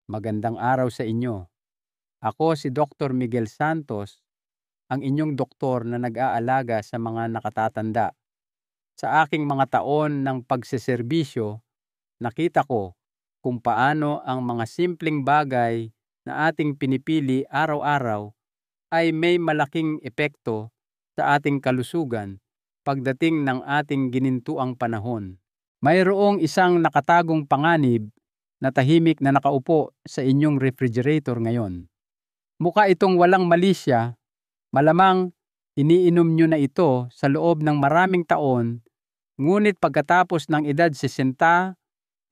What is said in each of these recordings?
Magandang araw sa inyo. Ako si Dr. Miguel Santos, ang inyong doktor na nag-aalaga sa mga nakatatanda. Sa aking mga taon ng pagseserbisyo, nakita ko kung paano ang mga simpleng bagay na ating pinipili araw-araw ay may malaking epekto sa ating kalusugan pagdating ng ating ginintuang panahon. Mayroong isang nakatagong panganib na tahimik na nakaupo sa inyong refrigerator ngayon. Mukha itong walang malisya, malamang iniinom nyo na ito sa loob ng maraming taon, ngunit pagkatapos ng edad 60,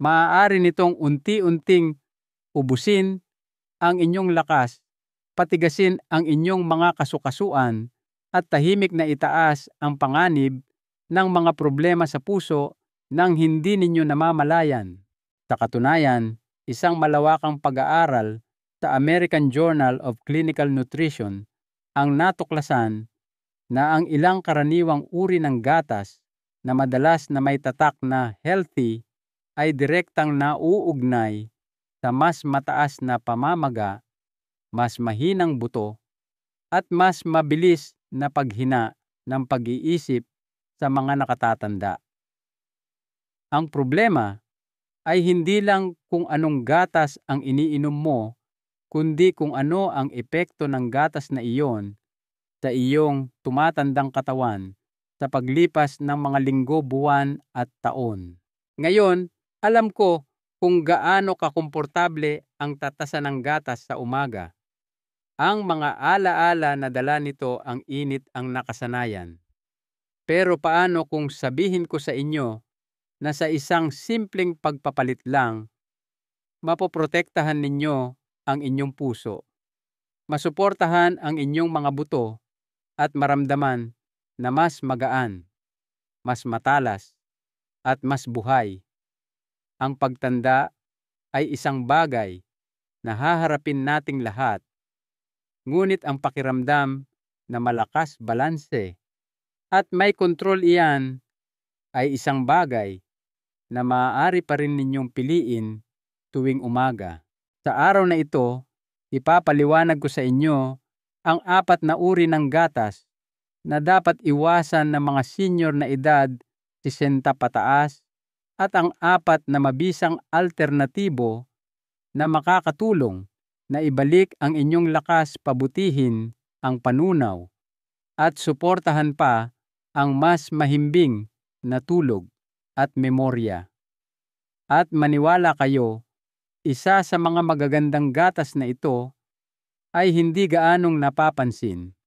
maaari nitong unti-unting ubusin ang inyong lakas, patigasin ang inyong mga kasukasuan, at tahimik na itaas ang panganib ng mga problema sa puso nang hindi ninyo namamalayan. Sa katunayan, isang malawakang pag-aaral sa American Journal of Clinical Nutrition ang natuklasan na ang ilang karaniwang uri ng gatas na madalas na may tatak na healthy ay direktang nauugnay sa mas mataas na pamamaga, mas mahinang buto, at mas mabilis na paghina ng pag-iisip sa mga nakatatanda. Ang problema ay hindi lang kung anong gatas ang iniinom mo, kundi kung ano ang epekto ng gatas na iyon sa iyong tumatandang katawan sa paglipas ng mga linggo, buwan at taon. Ngayon, alam ko kung gaano kakomportable ang tatasan ng gatas sa umaga. Ang mga alaala na dala nito ang init ang nakasanayan. Pero paano kung sabihin ko sa inyo na sa isang simpleng pagpapalit lang, mapoprotektahan ninyo ang inyong puso, masuportahan ang inyong mga buto, at maramdaman na mas magaan, mas matalas, at mas buhay. Ang pagtanda ay isang bagay na haharapin nating lahat, ngunit ang pakiramdam na malakas, balanse, at may kontrol iyan ay isang bagay na maaari pa rin ninyong piliin tuwing umaga. Sa araw na ito, ipapaliwanag ko sa inyo ang 4 na uri ng gatas na dapat iwasan ng mga senior na edad 60 pataas at ang 4 na mabisang alternatibo na makakatulong na ibalik ang inyong lakas, pabutihin ang panunaw, at suportahan pa ang mas mahimbing na tulog at memorya. At maniwala kayo, isa sa mga magagandang gatas na ito ay hindi gaanong napapansin.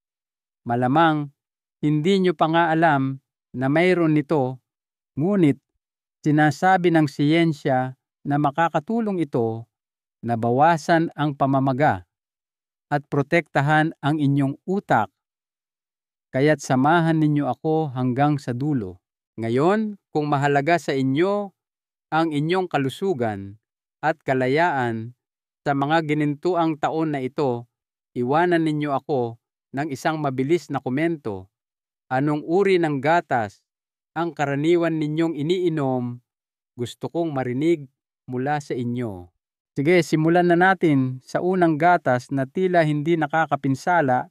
Malamang hindi nyo pa nga alam na mayroon nito, ngunit sinasabi ng siyensya na makakatulong ito na bawasan ang pamamaga at protektahan ang inyong utak. Kaya't samahan ninyo ako hanggang sa dulo. Ngayon, kung mahalaga sa inyo ang inyong kalusugan at kalayaan sa mga ginintuang taon na ito, iwanan ninyo ako ng isang mabilis na komento. Anong uri ng gatas ang karaniwan ninyong iniinom? Gusto kong marinig mula sa inyo. Sige, simulan na natin sa unang gatas na tila hindi nakakapinsala,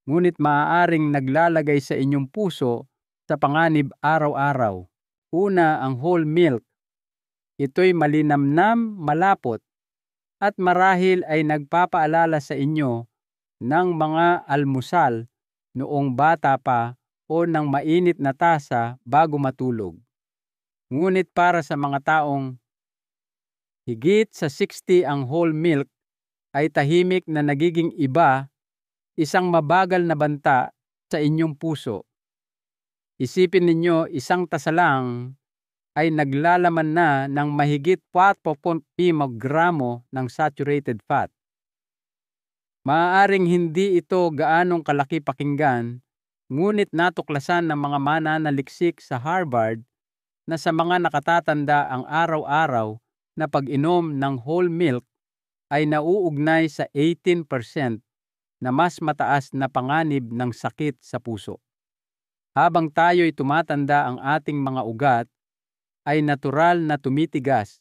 ngunit maaaring naglalagay sa inyong puso sa panganib araw-araw. Una, ang whole milk. Ito'y malinamnam, malapot, at marahil ay nagpapaalala sa inyo ng mga almusal noong bata pa o ng mainit na tasa bago matulog. Ngunit para sa mga taong higit sa 60, ang whole milk ay tahimik na nagiging iba, isang mabagal na banta sa inyong puso. Isipin ninyo, isang tasa lang ay naglalaman na ng mahigit 4.5 gramo ng saturated fat. Maaaring hindi ito gaanong kalaki pakinggan, ngunit natuklasan ng mga mananaliksik sa Harvard na sa mga nakatatanda ang araw-araw na pag-inom ng whole milk ay nauugnay sa 18% na mas mataas na panganib ng sakit sa puso. Habang tayo'y tumatanda, ang ating mga ugat ay natural na tumitigas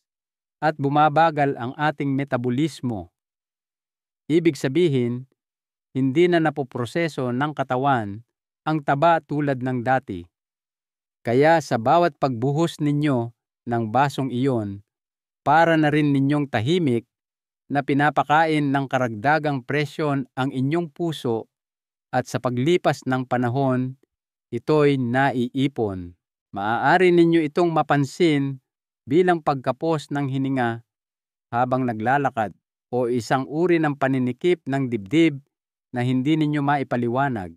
at bumabagal ang ating metabolismo. Ibig sabihin, hindi na napoproseso ng katawan ang taba tulad ng dati. Kaya sa bawat pagbuhos ninyo ng basong iyon, para na rin ninyong tahimik na pinapakain ng karagdagang presyon ang inyong puso at sa paglipas ng panahon, ito'y naiipon. Maaari ninyo itong mapansin bilang pagkapos ng hininga habang naglalakad o isang uri ng paninikip ng dibdib na hindi ninyo maipaliwanag.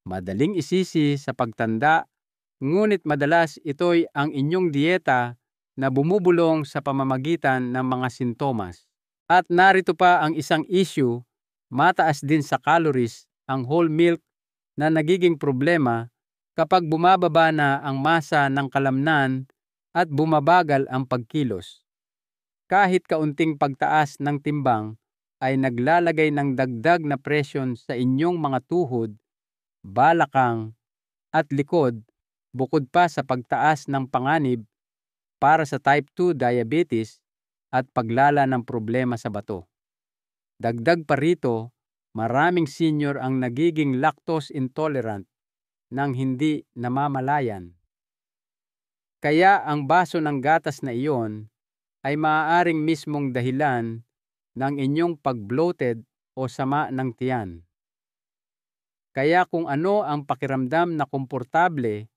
Madaling isisi sa pagtanda, ngunit madalas ito'y ang inyong dieta na bumubulong sa pamamagitan ng mga sintomas. At narito pa ang isang issue, mataas din sa calories ang whole milk na nagiging problema kapag bumababa na ang masa ng kalamnan at bumabagal ang pagkilos. Kahit kaunting pagtaas ng timbang ay naglalagay ng dagdag na presyon sa inyong mga tuhod, balakang at likod bukod pa sa pagtaas ng panganib para sa type 2 diabetes at paglala ng problema sa bato. Dagdag pa rito, maraming senior ang nagiging lactose intolerant nang hindi namamalayan. Kaya ang baso ng gatas na iyon ay maaaring mismong dahilan ng inyong pag-bloated o sama ng tiyan. Kaya kung ano ang pakiramdam na komportable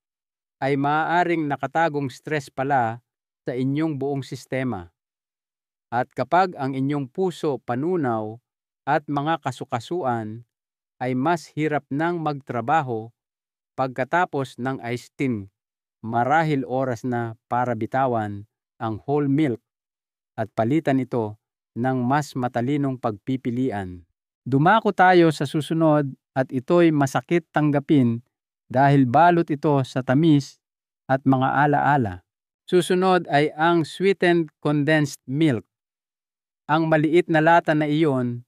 ay maaaring nakatagong stress pala sa inyong buong sistema. At kapag ang inyong puso, panunaw at mga kasukasuan ay mas hirap nang magtrabaho pagkatapos ng iced tea, marahil oras na para bitawan ang whole milk at palitan ito ng mas matalinong pagpipilian. Dumako tayo sa susunod at ito'y masakit tanggapin dahil balot ito sa tamis at mga alaala. Susunod ay ang sweetened condensed milk. Ang maliit na lata na iyon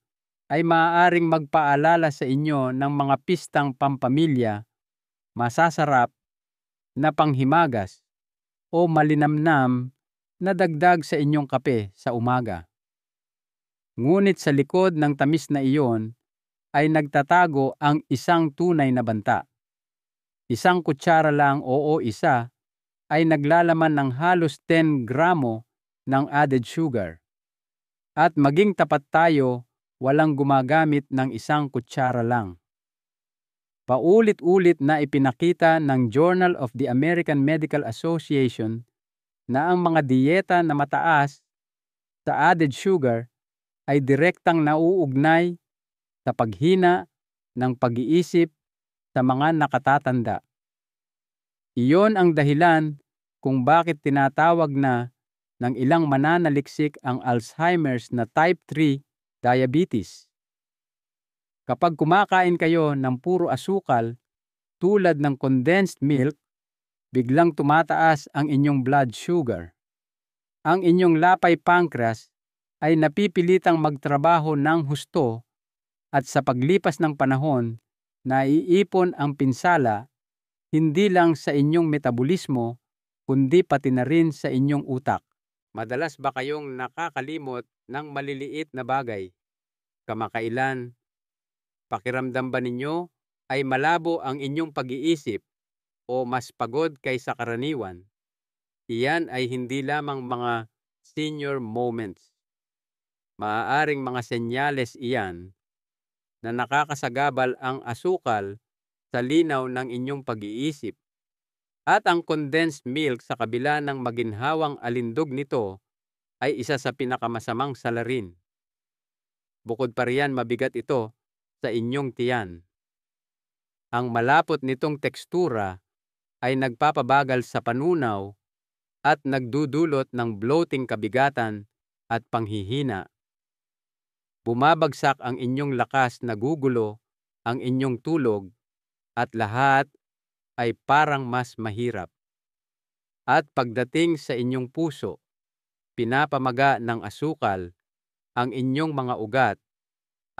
ay maaaring magpaalala sa inyo ng mga pistang pampamilya, masasarap na panghimagas o malinamnam na dagdag sa inyong kape sa umaga. Ngunit sa likod ng tamis na iyon ay nagtatago ang isang tunay na banta. Isang kutsara lang o isa ay naglalaman ng halos 10 gramo ng added sugar. At maging tapat tayo, walang gumagamit ng isang kutsara lang. Paulit-ulit na ipinakita ng Journal of the American Medical Association na ang mga dieta na mataas sa added sugar ay direktang nauugnay sa paghina ng pag-iisip sa mga nakatatanda. Iyon ang dahilan kung bakit tinatawag na ng ilang mananaliksik ang Alzheimer's na type 3 diabetes. Kapag kumakain kayo ng puro asukal tulad ng condensed milk, biglang tumataas ang inyong blood sugar. Ang inyong lapay pancreas ay napipilitang magtrabaho ng husto at sa paglipas ng panahon, naiipon ang pinsala hindi lang sa inyong metabolismo kundi pati na rin sa inyong utak. Madalas ba kayong nakakalimot ng maliliit na bagay? Kamakailan, pakiramdam ba ninyo ay malabo ang inyong pag-iisip o mas pagod kaysa karaniwan? Iyan ay hindi lamang mga senior moments. Maaaring mga senyales iyan na nakakasagabal ang asukal sa linaw ng inyong pag-iisip. At ang condensed milk sa kabila ng maginhawang alindog nito ay isa sa pinakamasamang salarin. Bukod pa riyan, mabigat ito sa inyong tiyan. Ang malapot nitong tekstura ay nagpapabagal sa panunaw at nagdudulot ng bloating, kabigatan at panghihina. Bumabagsak ang inyong lakas, nagugulo ang inyong tulog at lahat ay parang mas mahirap. At pagdating sa inyong puso, pinapamaga ng asukal ang inyong mga ugat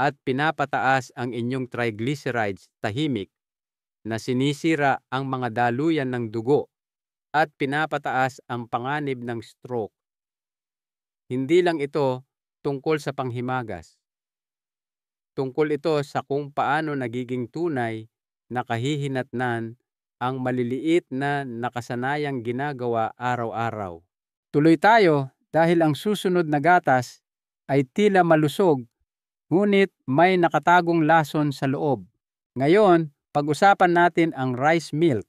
at pinapataas ang inyong triglycerides, tahimik na sinisira ang mga daluyan ng dugo at pinapataas ang panganib ng stroke. Hindi lang ito tungkol sa panghimagas. Tungkol ito sa kung paano nagiging tunay na kahihinatnan ang maliliit na nakasanayang ginagawa araw-araw. Tuloy tayo dahil ang susunod na gatas ay tila malusog ngunit may nakatagong lason sa loob. Ngayon, pag-usapan natin ang rice milk.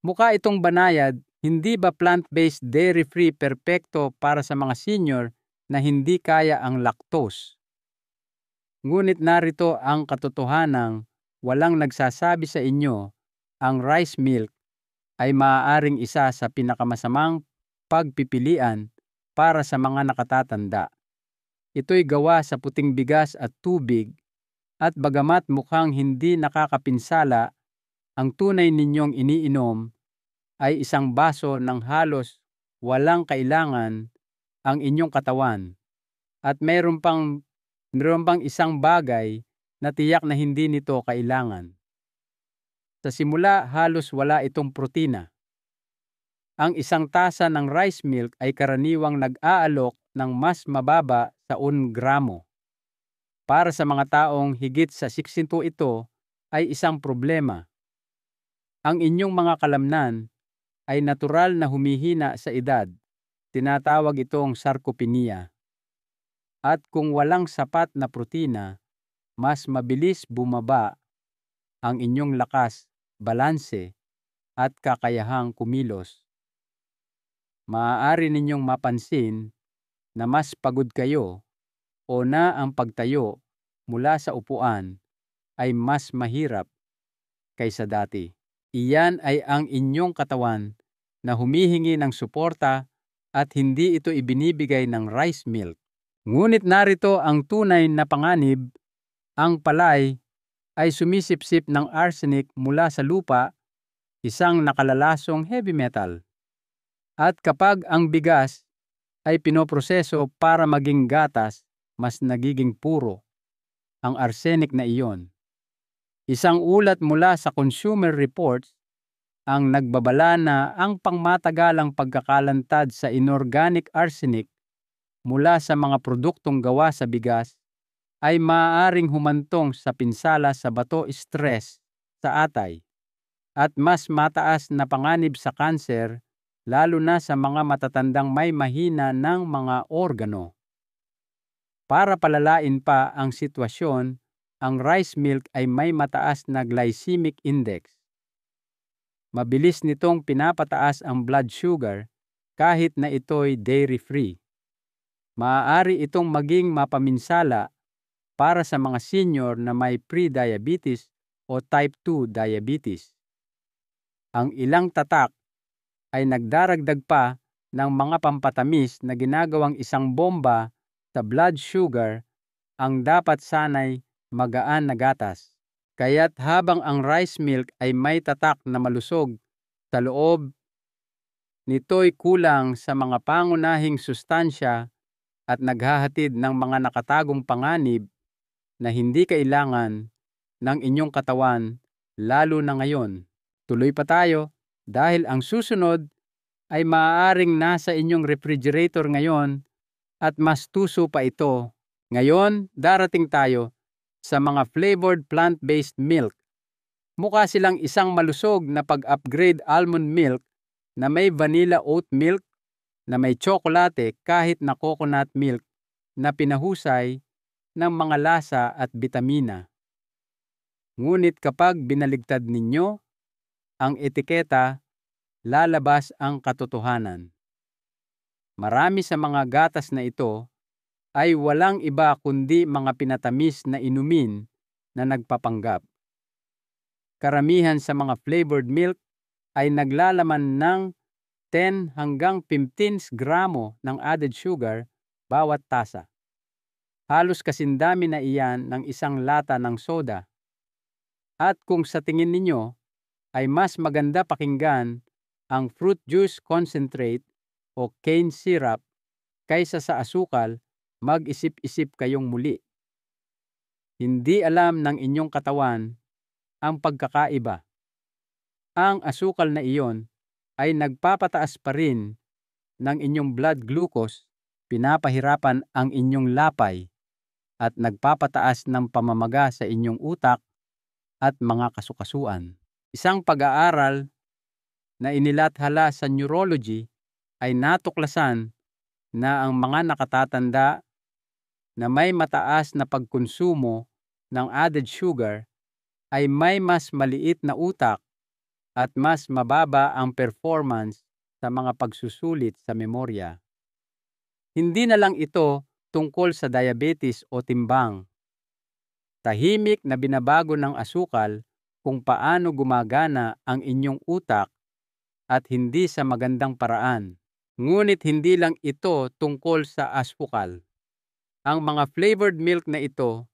Mukha itong banayad, hindi ba plant-based dairy-free perpekto para sa mga senior na hindi kaya ang lactose? Ngunit narito ang katotohanang walang nagsasabi sa inyo ang rice milk ay maaaring isa sa pinakamasamang pagpipilian para sa mga nakatatanda. Ito'y gawa sa puting bigas at tubig at bagamat mukhang hindi nakakapinsala, ang tunay ninyong iniinom ay isang baso ng halos walang kailangan ang inyong katawan at mayroon pang isang bagay na tiyak na hindi nito kailangan. Sa simula, halos wala itong protina. Ang isang tasa ng rice milk ay karaniwang nag-aalok ng mas mababa sa 1 gramo. Para sa mga taong higit sa 62 ito ay isang problema. Ang inyong mga kalamnan ay natural na humihina sa edad. Tinatawag itong sarcopenia. At kung walang sapat na protina, mas mabilis bumaba ang inyong lakas, balanse, at kakayahang kumilos. Maaari ninyong mapansin na mas pagod kayo o na ang pagtayo mula sa upuan ay mas mahirap kaysa dati. Iyan ay ang inyong katawan na humihingi ng suporta at hindi ito ibinibigay ng rice milk. Ngunit narito ang tunay na panganib, ang palay ay sumisipsip ng arsenic mula sa lupa, isang nakalalasong heavy metal. At kapag ang bigas ay pinoproseso para maging gatas, mas nagiging puro ang arsenic na iyon. Isang ulat mula sa Consumer Reports ang nagbabala na ang pangmatagalang pagkakalantad sa inorganic arsenic mula sa mga produktong gawa sa bigas ay maaaring humantong sa pinsala sa bato, stress sa atay, at mas mataas na panganib sa kanser lalo na sa mga matatandang may mahina ng mga organo. Para palalain pa ang sitwasyon, ang rice milk ay may mataas na glycemic index. Mabilis nitong pinapataas ang blood sugar kahit na ito'y dairy-free. Maaari itong maging mapaminsala para sa mga senior na may pre-diabetes o type 2 diabetes. Ang ilang tatak ay nagdaragdag pa ng mga pampatamis na ginagawang isang bomba sa blood sugar ang dapat sanay magaan na gatas. Kaya't habang ang rice milk ay may tatak na malusog sa loob, nito'y kulang sa mga pangunahing sustansya at naghahatid ng mga nakatagong panganib na hindi kailangan ng inyong katawan lalo na ngayon. Tuloy pa tayo dahil ang susunod ay maaaring nasa inyong refrigerator ngayon at mas tuso pa ito. Ngayon, darating tayo sa mga flavored plant-based milk. Mukha silang isang malusog na pag-upgrade almond milk na may vanilla oat milk na may tsokolate kahit na coconut milk na pinahusay ng mga lasa at bitamina. Ngunit kapag binaligtad ninyo ang etiketa, lalabas ang katotohanan. Marami sa mga gatas na ito ay walang iba kundi mga pinatamis na inumin na nagpapanggap. Karamihan sa mga flavored milk ay naglalaman ng 10 hanggang 15 gramo ng added sugar bawat tasa. Halos kasindami na iyan ng isang lata ng soda. At kung sa tingin ninyo ay mas maganda pakinggan ang fruit juice concentrate o cane syrup kaysa sa asukal, mag-isip-isip kayong muli. Hindi alam ng inyong katawan ang pagkakaiba. Ang asukal na iyon ay nagpapataas pa rin ng inyong blood glucose pinapahirapan ang inyong lapay at nagpapataas ng pamamaga sa inyong utak at mga kasukasuan. Isang pag-aaral na inilathala sa neurology ay natuklasan na ang mga nakatatanda na may mataas na pagkonsumo ng added sugar ay may mas maliit na utak at mas mababa ang performance sa mga pagsusulit sa memorya. Hindi na lang ito tungkol sa diabetes o timbang. Tahimik na binabago ng asukal kung paano gumagana ang inyong utak at hindi sa magandang paraan. Ngunit hindi lang ito tungkol sa asukal. Ang mga flavored milk na ito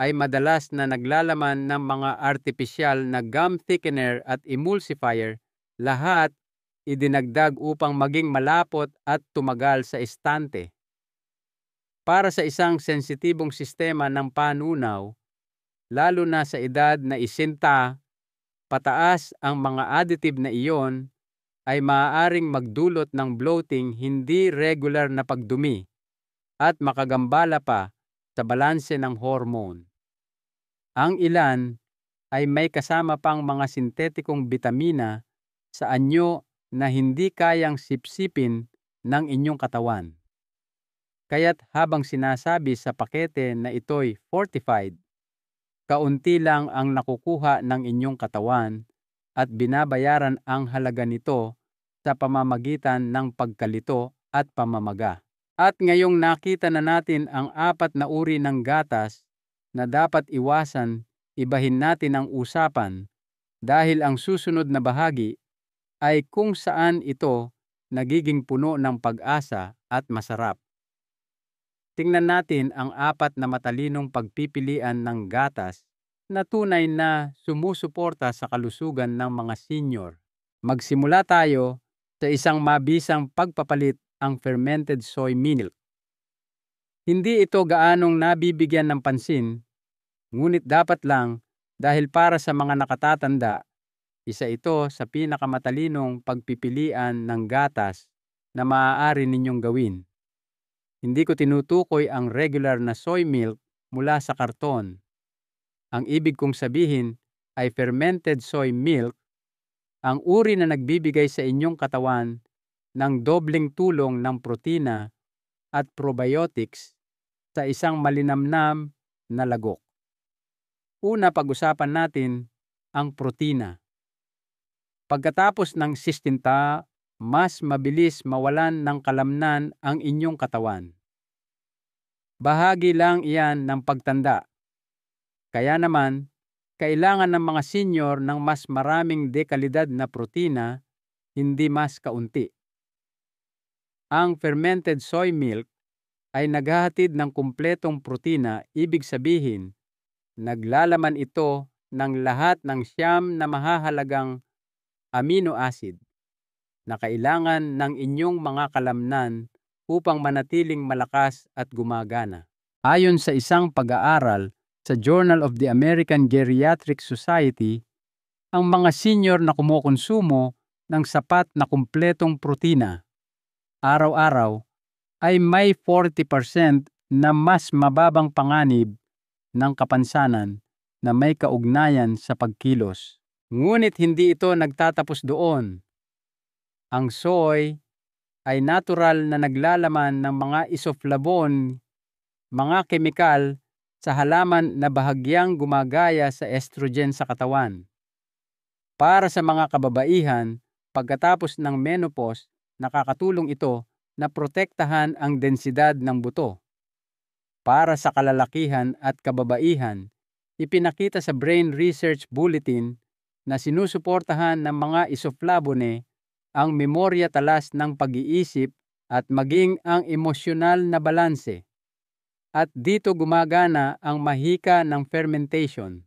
ay madalas na naglalaman ng mga artipisyal na gum thickener at emulsifier, lahat idinagdag upang maging malapot at tumagal sa estante. Para sa isang sensitibong sistema ng panunaw, lalo na sa edad na 60, pataas ang mga additive na iyon ay maaaring magdulot ng bloating, hindi regular na pagdumi, at makagambala pa sa balanse ng hormone. Ang ilan ay may kasama pang mga sintetikong bitamina sa anyo na hindi kayang sipsipin ng inyong katawan. Kaya't habang sinasabi sa pakete na ito'y fortified, kaunti lang ang nakukuha ng inyong katawan at binabayaran ang halaga nito sa pamamagitan ng pagkalito at pamamaga. At ngayong nakita na natin ang 4 na uri ng gatas na dapat iwasan, ibahin natin ang usapan dahil ang susunod na bahagi ay kung saan ito nagiging puno ng pag-asa at masarap. Tingnan natin ang 4 na matalinong pagpipilian ng gatas na tunay na sumusuporta sa kalusugan ng mga senior. Magsimula tayo sa isang mabisang pagpapalit, ang fermented soy milk. Hindi ito gaanong nabibigyan ng pansin, ngunit dapat lang dahil para sa mga nakatatanda, isa ito sa pinakamatalinong pagpipilian ng gatas na maaari ninyong gawin. Hindi ko tinutukoy ang regular na soy milk mula sa karton. Ang ibig kong sabihin ay fermented soy milk, ang uri na nagbibigay sa inyong katawan ng dobleng tulong ng protina at probiotics sa isang malinamnam na lagok. Una, pag-usapan natin ang protina. Pagkatapos ng 60, mas mabilis mawalan ng kalamnan ang inyong katawan. Bahagi lang iyan ng pagtanda. Kaya naman, kailangan ng mga senior ng mas maraming dekalidad na protina, hindi mas kaunti. Ang fermented soy milk ay naghahatid ng kumpletong protina, ibig sabihin, naglalaman ito ng lahat ng 9 na mahahalagang amino acid na kailangan ng inyong mga kalamnan upang manatiling malakas at gumagana. Ayon sa isang pag-aaral sa Journal of the American Geriatric Society, ang mga senior na kumukonsumo ng sapat na kumpletong protina araw-araw ay may 40% na mas mababang panganib ng kapansanan na may kaugnayan sa pagkilos. Ngunit hindi ito nagtatapos doon. Ang soy ay natural na naglalaman ng mga isoflavone, mga kemikal sa halaman na bahagyang gumagaya sa estrogen sa katawan. Para sa mga kababaihan, pagkatapos ng menopause, nakakatulong ito na protektahan ang densidad ng buto. Para sa kalalakihan at kababaihan, ipinakita sa Brain Research Bulletin na sinusuportahan ng mga isoflavone ang memorya, talas ng pag-iisip at maging ang emosyonal na balanse. At dito gumagana ang mahika ng fermentation.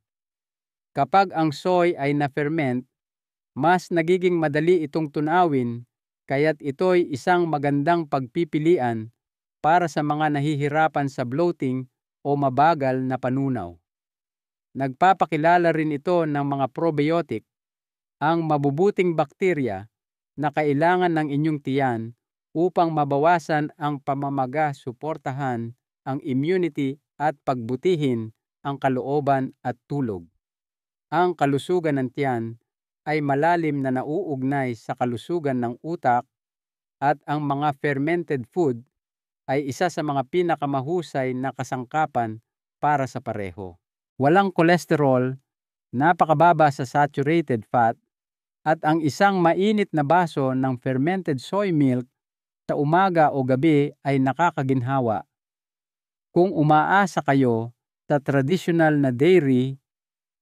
Kapag ang soy ay na-ferment, mas nagiging madali itong tunawin, kaya't ito'y isang magandang pagpipilian para sa mga nahihirapan sa bloating o mabagal na panunaw. Nagpapakilala rin ito ng mga probiotic, ang mabubuting bakterya na kailangan ng inyong tiyan upang mabawasan ang pamamaga, suportahan ang immunity at pagbutihin ang kalooban at tulog. Ang kalusugan ng tiyan ay malalim na nauugnay sa kalusugan ng utak at ang mga fermented food ay isa sa mga pinakamahusay na kasangkapan para sa pareho. Walang kolesterol, napakababa sa saturated fat, at ang isang mainit na baso ng fermented soy milk sa umaga o gabi ay nakakaginhawa. Kung umaasa kayo sa tradisyonal na dairy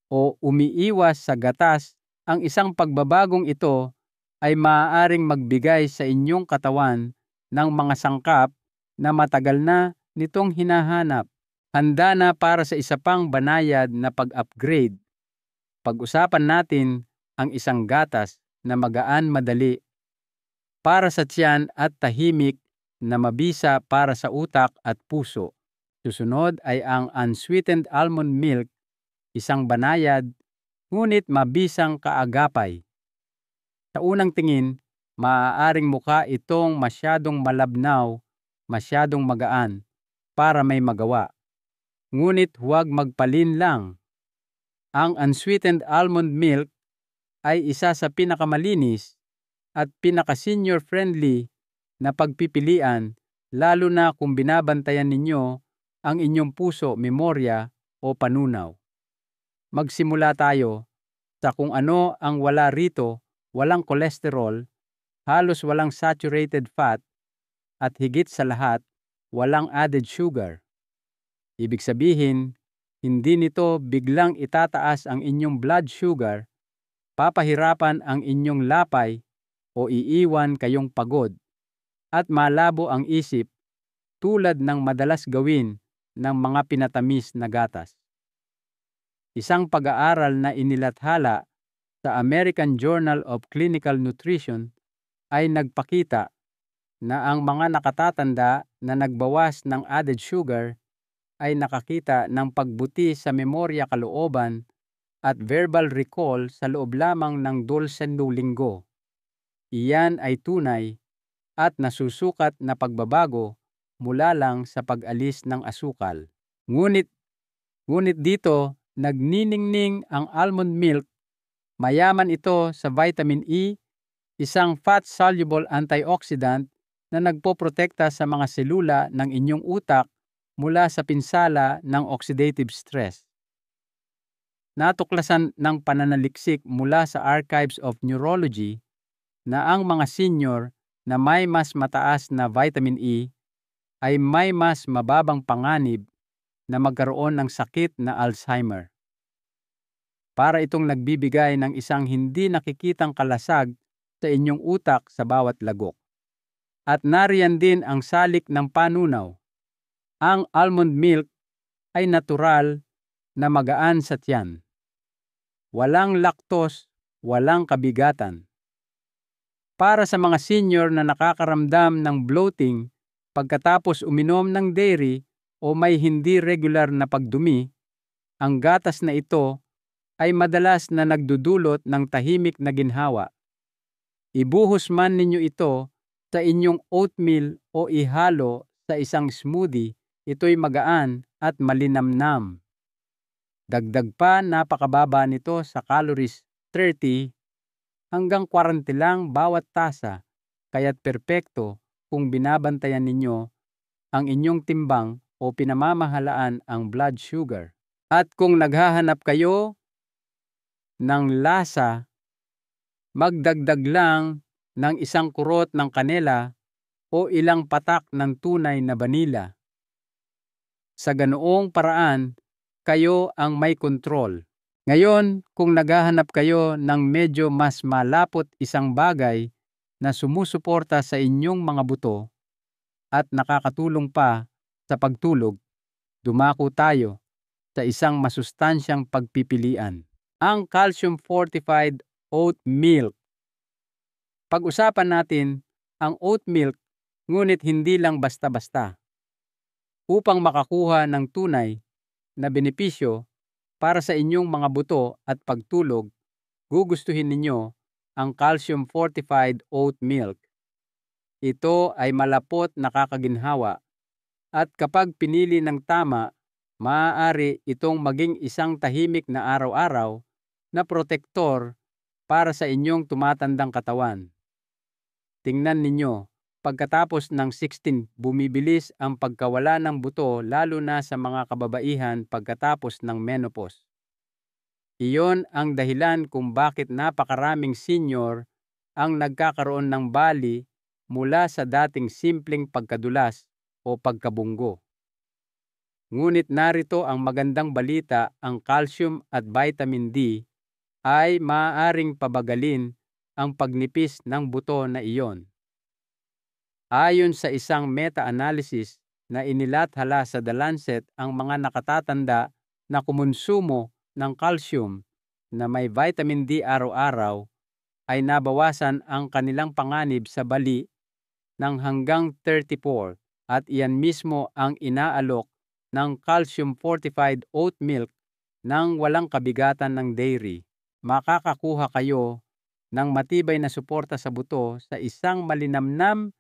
o umiiwas sa gatas, ang isang pagbabagong ito ay maaaring magbigay sa inyong katawan ng mga sangkap na matagal na nitong hinahanap. Handa na para sa isa pang banayad na pag-upgrade. Pag-usapan natin ang isang gatas na magaan madali para sa tiyan at tahimik na mabisa para sa utak at puso. Susunod ay ang unsweetened almond milk, isang banayad ngunit mabisang kaagapay. Sa unang tingin, maaaring mukha itong masyadong malabnaw, masyadong magaan para may magawa. Ngunit huwag magpalinlang. Ang unsweetened almond milk ay isa sa pinakamalinis at pinaka-senior friendly na pagpipilian, lalo na kung binabantayan ninyo ang inyong puso, memorya o panunaw. Magsimula tayo sa kung ano ang wala rito: walang kolesterol, halos walang saturated fat, at higit sa lahat, walang added sugar. Ibig sabihin, hindi nito biglang itataas ang inyong blood sugar, papahirapan ang inyong lapay o iiwan kayong pagod at malabo ang isip tulad ng madalas gawin ng mga pinatamis na gatas. Isang pag-aaral na inilathala sa American Journal of Clinical Nutrition ay nagpakita na ang mga nakatatanda na nagbawas ng added sugar ay nakakita ng pagbuti sa memorya, kalooban at verbal recall sa loob lamang ng 12 linggo. Iyan ay tunay at nasusukat na pagbabago mula lang sa pag-alis ng asukal. Ngunit dito nagniningning ang almond milk. Mayaman ito sa vitamin E, isang fat-soluble antioxidant na nagpoprotekta sa mga selula ng inyong utak mula sa pinsala ng oxidative stress. Natuklasan ng pananaliksik mula sa Archives of Neurology na ang mga senior na may mas mataas na vitamin E ay may mas mababang panganib na magkaroon ng sakit na Alzheimer. Para itong nagbibigay ng isang hindi nakikitang kalasag sa inyong utak sa bawat lagok. At nariyan din ang salik ng panunaw. Ang almond milk ay natural na magaan sa tiyan. Walang lactose, walang kabigatan. Para sa mga senior na nakakaramdam ng bloating pagkatapos uminom ng dairy o may hindi regular na pagdumi, ang gatas na ito ay madalas na nagdudulot ng tahimik na ginhawa. Ibuhos man ninyo ito sa inyong oatmeal o ihalo sa isang smoothie, ito'y magaan at malinamnam. Dagdag pa, napakababa nito sa calories, 30 hanggang 40 lang bawat tasa, kaya't perpekto kung binabantayan ninyo ang inyong timbang o pinamamahalaan ang blood sugar. At kung naghahanap kayo ng lasa, magdagdag lang ng isang kurot ng kanela o ilang patak ng tunay na vanilla. Sa ganoong paraan, kayo ang may kontrol. Ngayon, kung naghahanap kayo ng medyo mas malapot, isang bagay na sumusuporta sa inyong mga buto at nakakatulong pa sa pagtulog, dumako tayo sa isang masustansyang pagpipilian: ang calcium-fortified oat milk. Pag-usapan natin ang oat milk, ngunit hindi lang basta-basta. Upang makakuha ng tunay na benepisyo para sa inyong mga buto at pagtulog, gugustuhin ninyo ang calcium-fortified oat milk. Ito ay malapot na kakaginhawa at kapag pinili ng tama, maaari itong maging isang tahimik na araw-araw na protektor para sa inyong tumatandang katawan. Tingnan ninyo, pagkatapos ng 16, bumibilis ang pagkawala ng buto lalo na sa mga kababaihan pagkatapos ng menopause. Iyon ang dahilan kung bakit napakaraming senior ang nagkakaroon ng bali mula sa dating simpleng pagkadulas o pagkabunggo. Ngunit narito ang magandang balita, ang calcium at vitamin D ay maaaring pabagalin ang pagnipis ng buto na iyon. Ayon sa isang meta-analysis na inilathala sa The Lancet, ang mga nakatatanda na kumonsumo ng calcium na may vitamin D araw-araw ay nabawasan ang kanilang panganib sa bali ng hanggang 34 at iyan mismo ang inaalok ng calcium-fortified oat milk nang walang kabigatan ng dairy. Makakakuha kayo ng matibay na suporta sa buto sa isang malinamnam,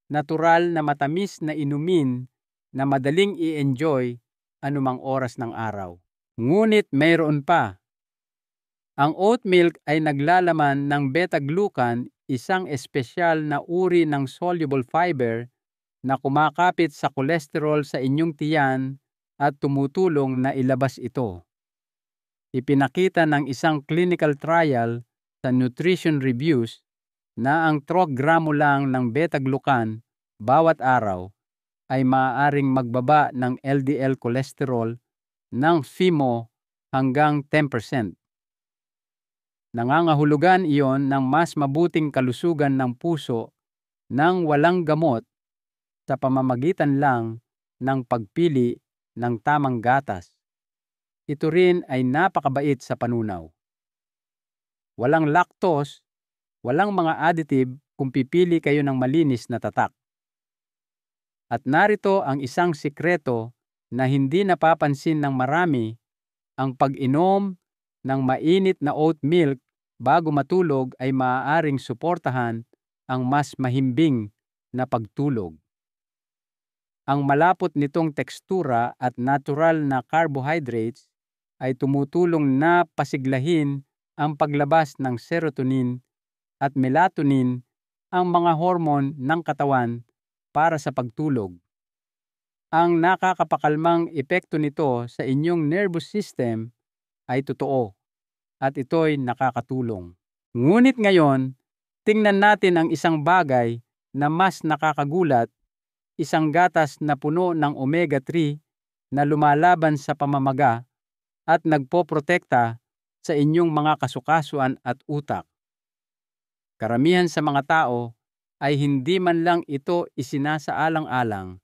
natural na matamis na inumin na madaling i-enjoy anumang oras ng araw. Ngunit mayroon pa. Ang oat milk ay naglalaman ng beta-glucan, isang espesyal na uri ng soluble fiber na kumakapit sa kolesterol sa inyong tiyan at tumutulong na ilabas ito. Ipinakita ng isang clinical trial sa Nutrition Reviews na ang 3 gramo lang ng beta-glucan bawat araw ay maaaring magbaba ng LDL cholesterol ng FIMO hanggang 10%. Nangangahulugan iyon ng mas mabuting kalusugan ng puso nang walang gamot sa pamamagitan lang ng pagpili ng tamang gatas. Ito rin ay napakabait sa panunaw. Walang lactose, walang mga additive kung pipili kayo ng malinis na tatak. At narito ang isang sikreto na hindi napapansin ng marami, ang pag-inom ng mainit na oat milk bago matulog ay maaaring suportahan ang mas mahimbing na pagtulog. Ang malapot nitong tekstura at natural na carbohydrates ay tumutulong na pasiglahin ang paglabas ng serotonin at melatonin, ang mga hormone ng katawan para sa pagtulog. Ang nakakapakalmang epekto nito sa inyong nervous system ay totoo at ito'y nakakatulong. Ngunit ngayon, tingnan natin ang isang bagay na mas nakakagulat, isang gatas na puno ng omega-3 na lumalaban sa pamamaga at nagpoprotekta sa inyong mga kasukasuan at utak. Karamihan sa mga tao ay hindi man lang ito isinasaalang-alang,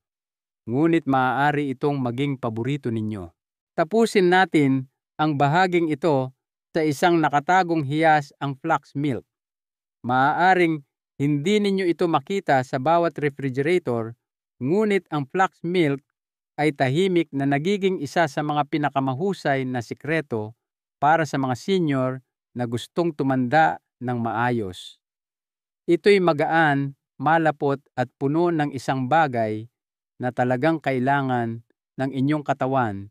ngunit maaari itong maging paborito ninyo. Tapusin natin ang bahaging ito sa isang nakatagong hiyas, ang flax milk. Maaaring hindi ninyo ito makita sa bawat refrigerator, ngunit ang flax milk ay tahimik na nagiging isa sa mga pinakamahusay na sikreto para sa mga senior na gustong tumanda ng maayos. Ito'y magaan, malapot at puno ng isang bagay na talagang kailangan ng inyong katawan,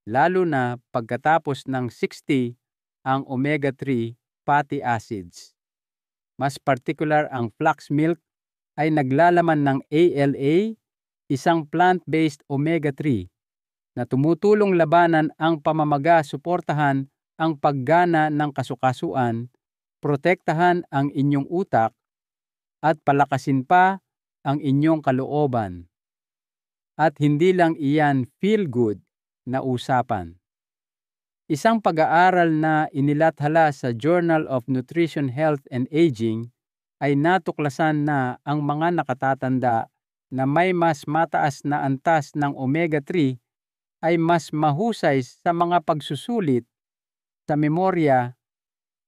lalo na pagkatapos ng 60, ang omega-3 fatty acids. Mas particular, ang flax milk ay naglalaman ng ALA, isang plant-based omega-3 na tumutulong labanan ang pamamaga, suportahan ang paggana ng kasukasuan, protektahan ang inyong utak, at palakasin pa ang inyong kalooban. At hindi lang iyan feel-good na usapan. Isang pag-aaral na inilathala sa Journal of Nutrition, Health and Aging ay natuklasan na ang mga nakatatanda na may mas mataas na antas ng omega-3 ay mas mahusay sa mga pagsusulit, sa memorya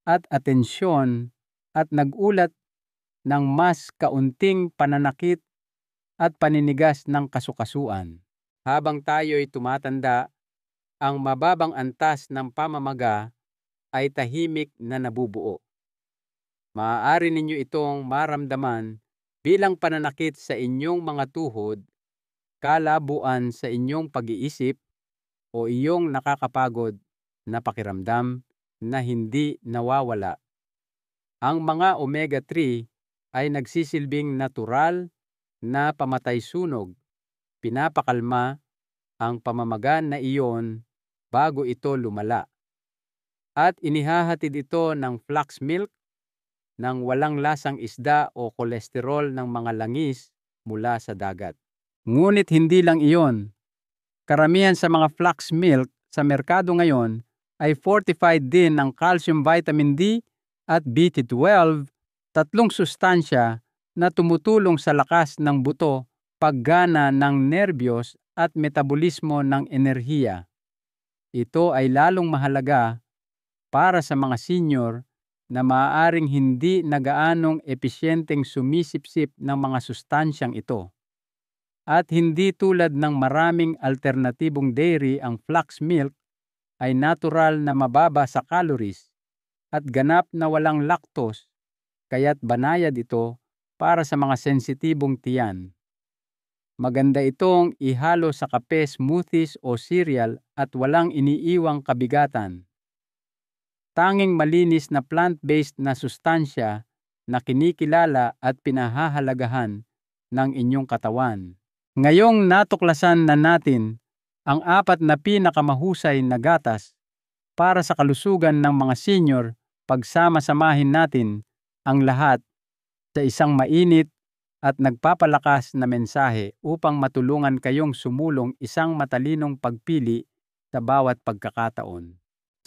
at atensyon, at nagulat ng mas kaunting pananakit at paninigas ng kasukasuan. Habang tayo'y tumatanda, ang mababang antas ng pamamaga ay tahimik na nabubuo. Maaari ninyo itong maramdaman bilang pananakit sa inyong mga tuhod, kalabuan sa inyong pag-iisip, o iyong nakakapagod na pakiramdam na hindi nawawala. Ang mga omega-3 ay nagsisilbing natural na pamatay-sunog, pinapakalma ang pamamaga na iyon bago ito lumala. At inihahatid ito ng flax milk, ng walang lasang isda o kolesterol ng mga langis mula sa dagat. Ngunit hindi lang iyon. Karamihan sa mga flax milk sa merkado ngayon ay fortified din ng calcium, vitamin D at B12, tatlong sustansya na tumutulong sa lakas ng buto, paggana ng nerbiyos at metabolismo ng enerhiya. Ito ay lalong mahalaga para sa mga senior na maaaring hindi na gaanong episyenteng sumisipsip ng mga sustansyang ito. At hindi tulad ng maraming alternatibong dairy, ang flax milk ay natural na mababa sa calories at ganap na walang lactose, kaya't banayad ito para sa mga sensitibong tiyan. Maganda itong ihalo sa kape, smoothies o cereal at walang iniiwang kabigatan. Tanging malinis na plant-based na sustansya na kinikilala at pinahahalagahan ng inyong katawan. Ngayong natuklasan na natin ang 4 na pinakamahusay na gatas para sa kalusugan ng mga senior, pagsama-samahin natin ang lahat sa isang mainit at nagpapalakas na mensahe upang matulungan kayong sumulong isang matalinong pagpili sa bawat pagkakataon.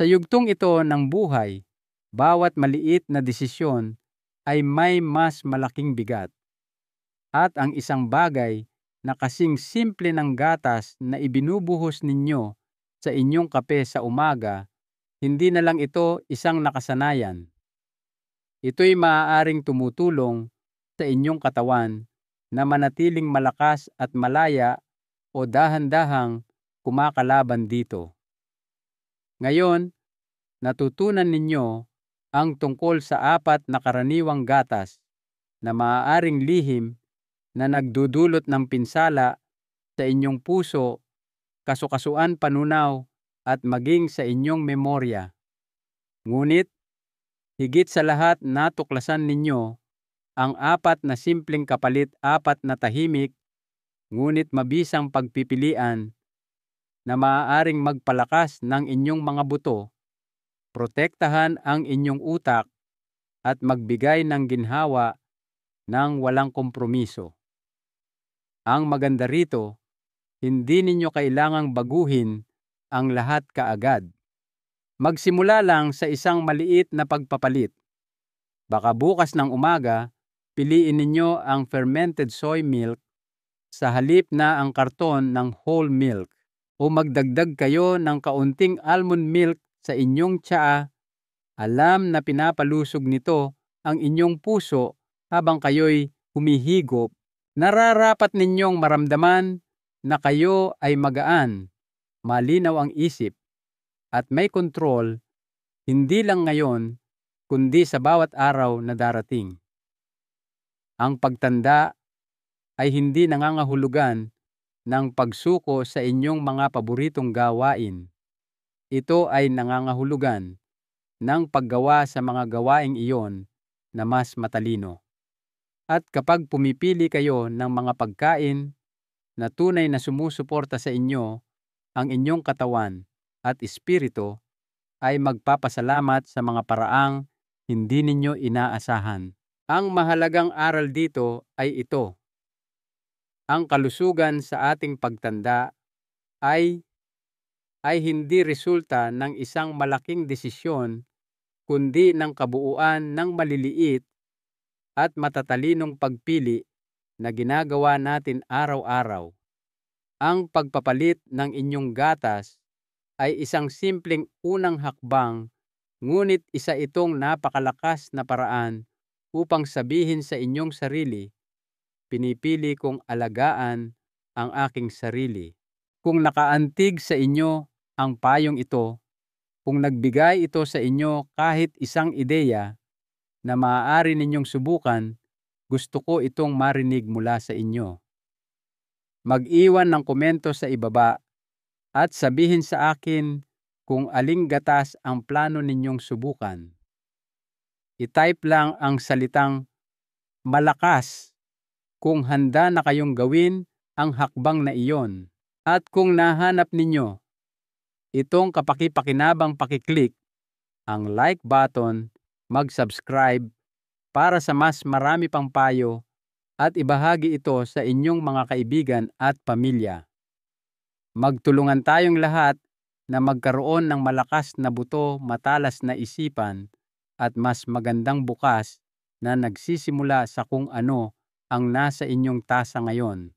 Sa yugtong ito ng buhay, bawat maliit na desisyon ay may mas malaking bigat. At ang isang bagay na kasing simple ng gatas na ibinubuhos ninyo sa inyong kape sa umaga, hindi na lang ito isang nakasanayan. Ito'y maaaring tumutulong sa inyong katawan na manatiling malakas at malaya o dahan-dahang kumakalaban dito. Ngayon, natutunan ninyo ang tungkol sa 4 na karaniwang gatas na maaaring lihim na nagdudulot ng pinsala sa inyong puso, kasukasuan, panunaw, at maging sa inyong memorya. Ngunit, higit sa lahat, natuklasan ninyo ang 4 na simpleng kapalit, 4 na tahimik, ngunit mabisang pagpipilian na maaaring magpalakas ng inyong mga buto, protektahan ang inyong utak, at magbigay ng ginhawa ng walang kompromiso. Ang maganda rito, hindi ninyo kailangang baguhin ang lahat kaagad. Magsimula lang sa isang maliit na pagpapalit. Baka bukas ng umaga, piliin ninyo ang fermented soy milk sa halip na ang karton ng whole milk, o magdagdag kayo ng kaunting almond milk sa inyong tsaa. Alam na pinapalusog nito ang inyong puso habang kayo'y humihigop. Nararapat ninyong maramdaman na kayo ay magaan, malinaw ang isip, at may kontrol, hindi lang ngayon, kundi sa bawat araw na darating. Ang pagtanda ay hindi nangangahulugan ng pagsuko sa inyong mga paboritong gawain. Ito ay nangangahulugan ng paggawa sa mga gawaing iyon na mas matalino. At kapag pumipili kayo ng mga pagkain na tunay na sumusuporta sa inyo, ang inyong katawan at espiritu ay magpapasalamat sa mga paraang hindi ninyo inaasahan. Ang mahalagang aral dito ay ito: ang kalusugan sa ating pagtanda ay hindi resulta ng isang malaking desisyon, kundi ng kabuuan ng maliliit at matatalinong pagpili na ginagawa natin araw-araw. Ang pagpapalit ng inyong gatas ay isang simpleng unang hakbang, ngunit isa itong napakalakas na paraan upang sabihin sa inyong sarili, pinipili kong alagaan ang aking sarili. Kung nakaantig sa inyo ang payong ito, kung nagbigay ito sa inyo kahit isang ideya na maaari ninyong subukan, Gusto ko itong marinig mula sa inyo. Mag-iwan ng komento sa ibaba at sabihin sa akin kung aling gatas ang plano ninyong subukan. I-type lang ang salitang malakas kung handa na kayong gawin ang hakbang na iyon. At kung nahanap ninyo itong kapaki-pakinabang pakiclick ang like button, mag-subscribe para sa mas marami pang payo at ibahagi ito sa inyong mga kaibigan at pamilya. Magtulungan tayong lahat na magkaroon ng malakas na buto, matalas na isipan at mas magandang bukas na nagsisimula sa kung ano ang nasa inyong tasa ngayon.